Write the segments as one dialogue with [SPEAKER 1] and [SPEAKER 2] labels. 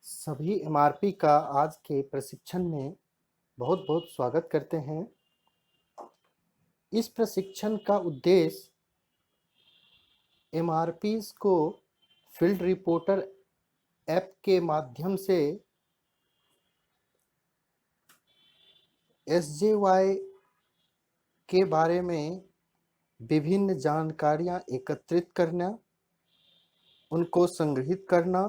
[SPEAKER 1] सभी एमआरपी का आज के प्रशिक्षण में बहुत बहुत स्वागत करते हैं। इस प्रशिक्षण का उद्देश्य एमआरपीज को फील्ड रिपोर्टर ऐप के माध्यम से एसजेवाई के बारे में विभिन्न जानकारियां एकत्रित करना, उनको संग्रहित करना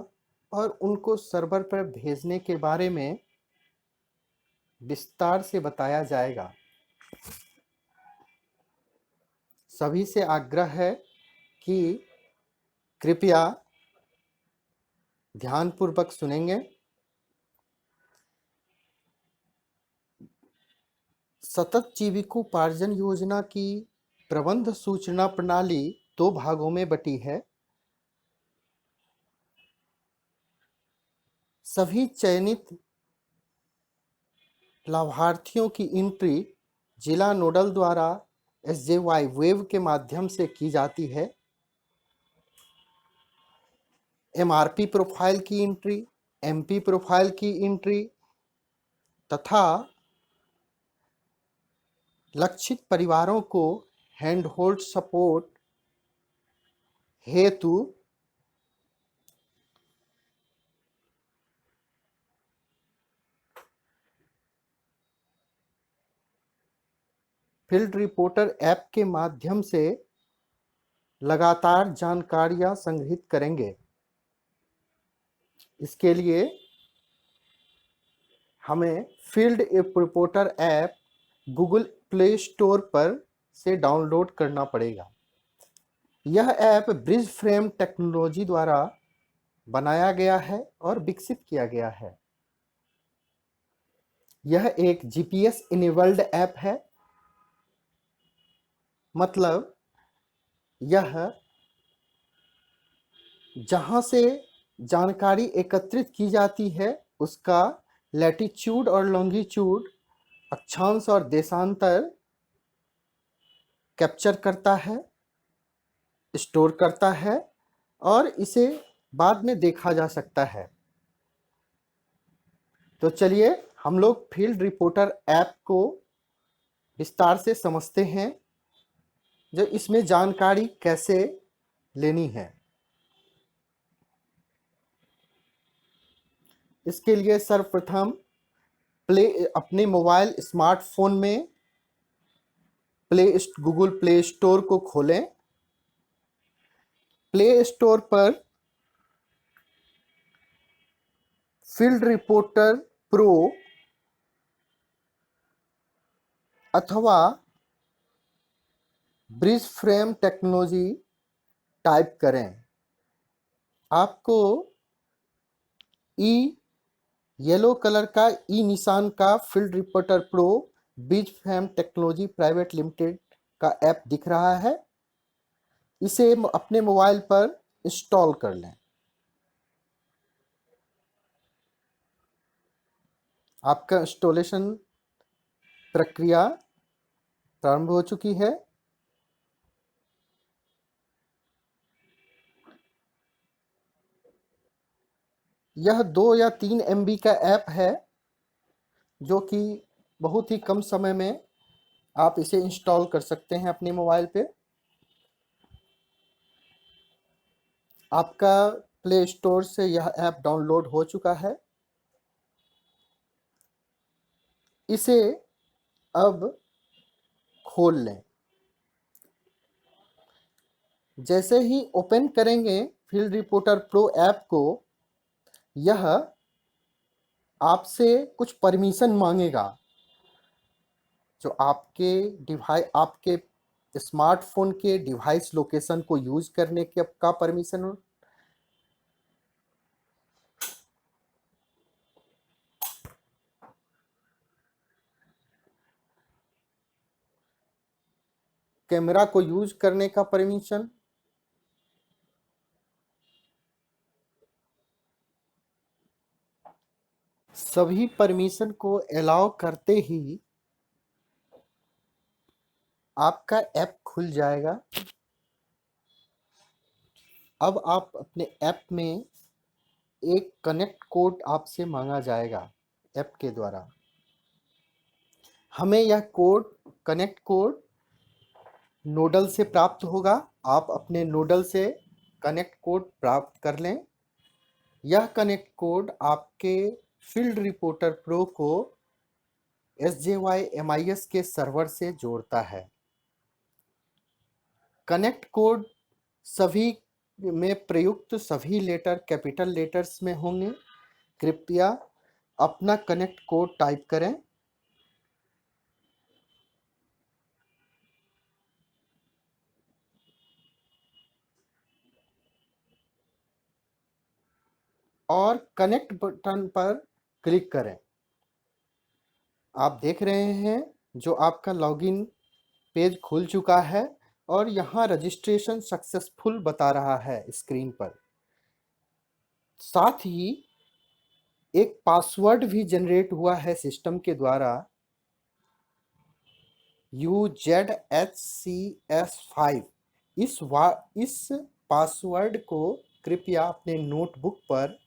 [SPEAKER 1] और उनको सर्वर पर भेजने के बारे में विस्तार से बताया जाएगा। सभी से आग्रह है कि कृपया ध्यानपूर्वक सुनेंगे। सतत जीविकोपार्जन योजना की प्रबंध सूचना प्रणाली 2 भागों में बटी है। सभी चयनित लाभार्थियों की एंट्री जिला नोडल द्वारा एसजेवाई वेब के माध्यम से की जाती है। एमआरपी प्रोफाइल की एंट्री, एमपी प्रोफाइल की एंट्री तथा लक्षित परिवारों को हैंडहोल्ड सपोर्ट हेतु फील्ड रिपोर्टर ऐप के माध्यम से लगातार जानकारियां संग्रहित करेंगे। इसके लिए हमें field reporter app Google play store पर से डाउनलोड करना पड़ेगा। यह ऐप ब्रिज फ्रेम टेक्नोलॉजी द्वारा बनाया गया है और विकसित किया गया है। यह एक जीपीएस इनेबल्ड ऐप है, मतलब यह जहां से जानकारी एकत्रित की जाती है उसका लैटिट्यूड और लॉन्गिट्यूड, अक्षांश और देशांतर कैप्चर करता है, स्टोर करता है और इसे बाद में देखा जा सकता है। तो चलिए हम लोग फील्ड रिपोर्टर ऐप को विस्तार से समझते हैं, जो इसमें जानकारी कैसे लेनी है। इसके लिए सर्वप्रथम अपने मोबाइल स्मार्टफोन में गूगल प्ले स्टोर को खोलें। प्ले स्टोर पर फील्ड रिपोर्टर प्रो अथवा ब्रिज फ्रेम टेक्नोलॉजी टाइप करें। आपको येलो कलर का निशान का field reporter pro bridge frame technology private limited का ऐप दिख रहा है। इसे अपने मोबाइल पर इंस्टॉल कर लें। आपका इंस्टॉलेशन प्रक्रिया प्रारंभ हो चुकी है। यह 2 या 3 MB का ऐप है, जो कि बहुत ही कम समय में आप इसे इंस्टॉल कर सकते हैं अपने मोबाइल पे। आपका प्ले स्टोर से यह ऐप डाउनलोड हो चुका है। इसे अब खोल लें। जैसे ही ओपन करेंगे फील्ड रिपोर्टर प्रो ऐप को, यह आपसे कुछ परमिशन मांगेगा, जो आपके स्मार्टफोन के डिवाइस लोकेशन को यूज करने का परमिशन हो, कैमरा को यूज करने का परमिशन, सभी परमिशन को अलाउ करते ही आपका ऐप खुल जाएगा। अब आप अपने ऐप में एक कनेक्ट कोड आपसे मांगा जाएगा ऐप के द्वारा। हमें यह कनेक्ट कोड नोडल से प्राप्त होगा। आप अपने नोडल से कनेक्ट कोड प्राप्त कर लें। यह कनेक्ट कोड आपके फील्ड रिपोर्टर प्रो को SJY-MIS के सर्वर से जोड़ता है। कनेक्ट कोड सभी में प्रयुक्त सभी लेटर कैपिटल लेटर्स में होंगे। कृपया अपना कनेक्ट कोड टाइप करें। और कनेक्ट बटन पर क्लिक करें। आप देख रहे हैं जो आपका लॉगिन पेज खुल चुका है और यहाँ रजिस्ट्रेशन सक्सेसफुल बता रहा है स्क्रीन पर। साथ ही एक पासवर्ड भी जनरेट हुआ है सिस्टम के द्वारा UZHCS5। इस पासवर्ड को कृपया अपने नोटबुक पर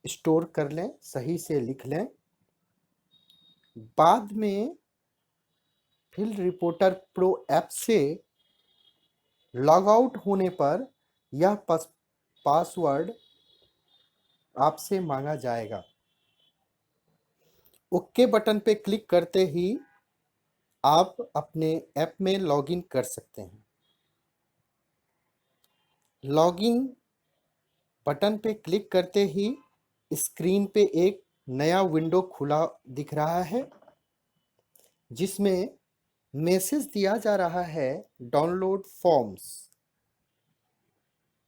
[SPEAKER 1] स्टोर कर लें, सही से लिख लें। बाद में फील्ड रिपोर्टर प्रो ऐप से लॉग आउट होने पर यह पासवर्ड आपसे मांगा जाएगा। ओके बटन पे क्लिक करते ही आप अपने ऐप में लॉगिन कर सकते हैं। लॉगिन बटन पे क्लिक करते ही स्क्रीन पे एक नया विंडो खुला दिख रहा है जिसमें मैसेज दिया जा रहा है डाउनलोड फॉर्म्स,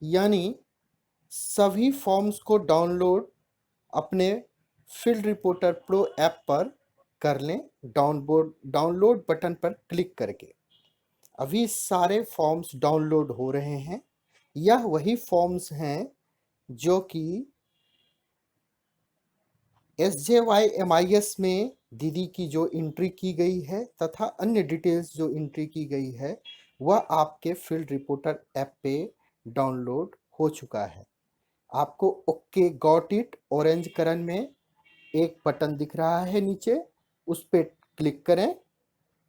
[SPEAKER 1] यानी सभी फॉर्म्स को डाउनलोड अपने फील्ड रिपोर्टर प्रो ऐप पर कर लें डाउनलोड बटन पर क्लिक करके। अभी सारे फॉर्म्स डाउनलोड हो रहे हैं। यह वही फॉर्म्स हैं जो कि SJY-MIS में दीदी की जो एंट्री की गई है तथा अन्य डिटेल्स जो एंट्री की गई है वह आपके फील्ड रिपोर्टर ऐप पे डाउनलोड हो चुका है। आपको okay got it orange colour में एक बटन दिख रहा है नीचे, उस पर क्लिक करें।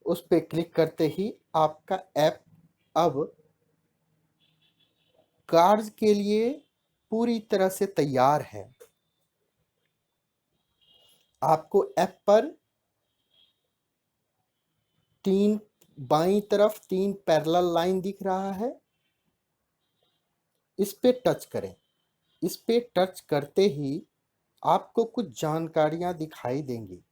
[SPEAKER 1] उस पर क्लिक करते ही आपका ऐप अब कार्य के लिए पूरी तरह से तैयार है। आपको ऐप पर बाईं तरफ 3 पैरेलल लाइन दिख रहा है, इस पे टच करें। इस पे टच करते ही आपको कुछ जानकारियां दिखाई देंगी।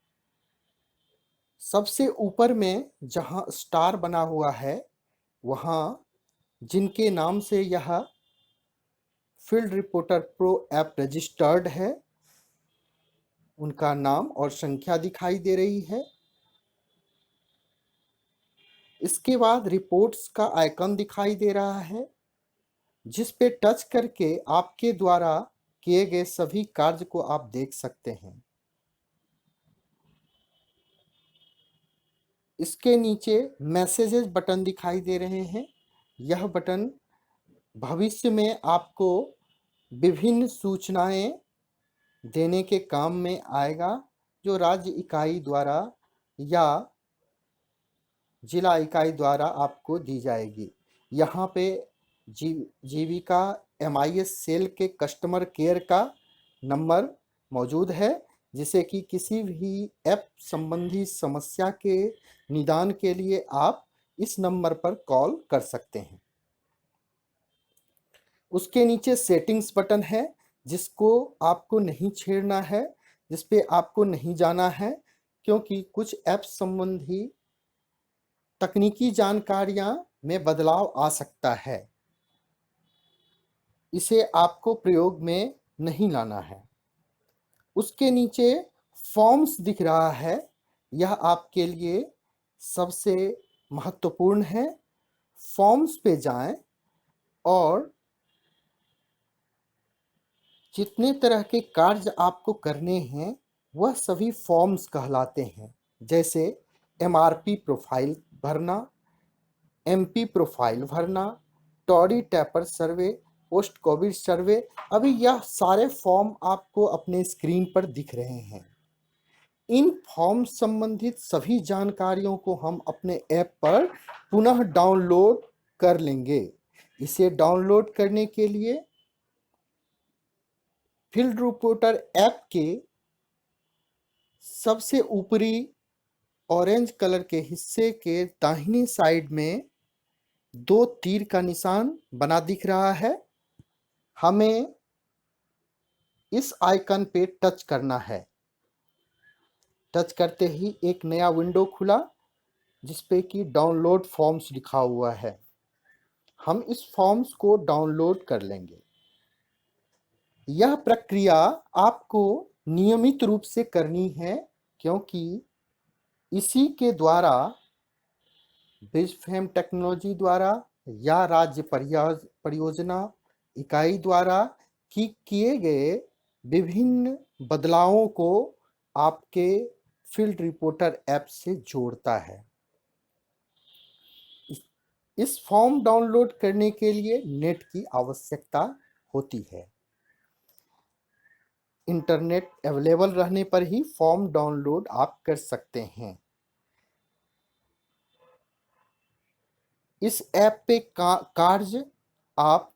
[SPEAKER 1] सबसे ऊपर में जहां स्टार बना हुआ है वहां जिनके नाम से यह field reporter pro app registered है उनका नाम और संख्या दिखाई दे रही है। इसके बाद रिपोर्ट्स का आइकन दिखाई दे रहा है जिस पे टच करके आपके द्वारा किए गए सभी कार्य को आप देख सकते हैं। इसके नीचे मैसेजेस बटन दिखाई दे रहे हैं। यह बटन भविष्य में आपको विभिन्न सूचनाएं देने के काम में आएगा जो राज्य इकाई द्वारा या जिला इकाई द्वारा आपको दी जाएगी। यहाँ पे जीविका MIS सेल के कस्टमर केयर का नंबर मौजूद है जिसे कि किसी भी ऐप संबंधी समस्या के निदान के लिए आप इस नंबर पर कॉल कर सकते हैं। उसके नीचे सेटिंग्स बटन है जिसको आपको नहीं छेड़ना है, जिस पे आपको नहीं जाना है क्योंकि कुछ ऐप संबंधी तकनीकी जानकारियां में बदलाव आ सकता है। इसे आपको प्रयोग में नहीं लाना है। उसके नीचे फॉर्म्स दिख रहा है, यह आपके लिए सबसे महत्वपूर्ण है। फॉर्म्स पे जाएं और जितने तरह के कार्य आपको करने हैं वह सभी फॉर्म्स कहलाते हैं, जैसे MRP प्रोफाइल भरना, MP प्रोफाइल भरना, टॉरी टैपर सर्वे, पोस्ट कोविड सर्वे। अभी यह सारे फॉर्म आपको अपने स्क्रीन पर दिख रहे हैं। इन फॉर्म संबंधित सभी जानकारियों को हम अपने ऐप पर पुनः डाउनलोड कर लेंगे। इसे डाउनलोड करने के लिए फील्ड रिपोर्टर ऐप के सबसे ऊपरी ऑरेंज कलर के हिस्से के दाहिनी साइड में 2 तीर का निशान बना दिख रहा है। हमें इस आइकन पे टच करना है। टच करते ही एक नया विंडो खुला जिसपे कि डाउनलोड फॉर्म्स लिखा हुआ है। हम इस फॉर्म्स को डाउनलोड कर लेंगे। यह प्रक्रिया आपको नियमित रूप से करनी है, क्योंकि इसी के द्वारा ब्रिजफ्रेम टेक्नोलॉजी द्वारा या राज्य परियोजना इकाई द्वारा किए गए विभिन्न बदलावों को आपके फील्ड रिपोर्टर ऐप से जोड़ता है। इस फॉर्म डाउनलोड करने के लिए नेट की आवश्यकता होती है। इंटरनेट अवेलेबल रहने पर ही फॉर्म डाउनलोड आप कर सकते हैं। इस ऐप पे कार्य आप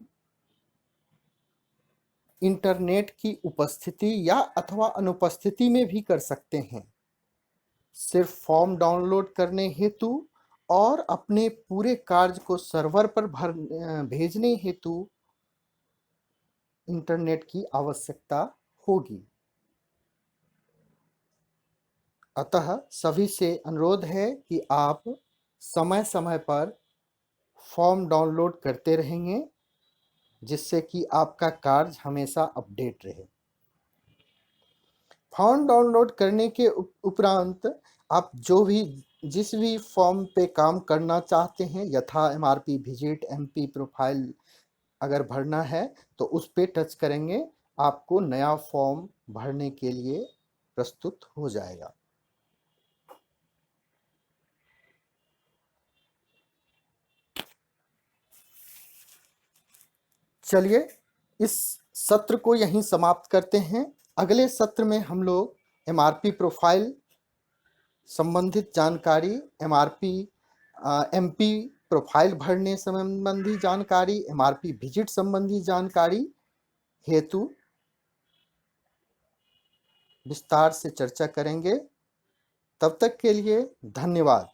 [SPEAKER 1] इंटरनेट की उपस्थिति या अथवा अनुपस्थिति में भी कर सकते हैं। सिर्फ फॉर्म डाउनलोड करने हेतु और अपने पूरे कार्य को सर्वर पर भेजने हेतु इंटरनेट की आवश्यकता होगी। अतः सभी से अनुरोध है कि आप समय समय पर फॉर्म डाउनलोड करते रहेंगे, जिससे कि आपका कार्य हमेशा अपडेट रहे। फॉर्म डाउनलोड करने के उपरांत आप जिस भी फॉर्म पे काम करना चाहते हैं, यथा MRP विजिट, MP प्रोफाइल अगर भरना है तो उस पे टच करेंगे, आपको नया फॉर्म भरने के लिए प्रस्तुत हो जाएगा। चलिए इस सत्र को यहीं समाप्त करते हैं। अगले सत्र में हम लोग MRP प्रोफाइल संबंधित जानकारी, MP प्रोफाइल भरने संबंधी जानकारी, MRP विजिट संबंधी जानकारी हेतु विस्तार से चर्चा करेंगे। तब तक के लिए धन्यवाद।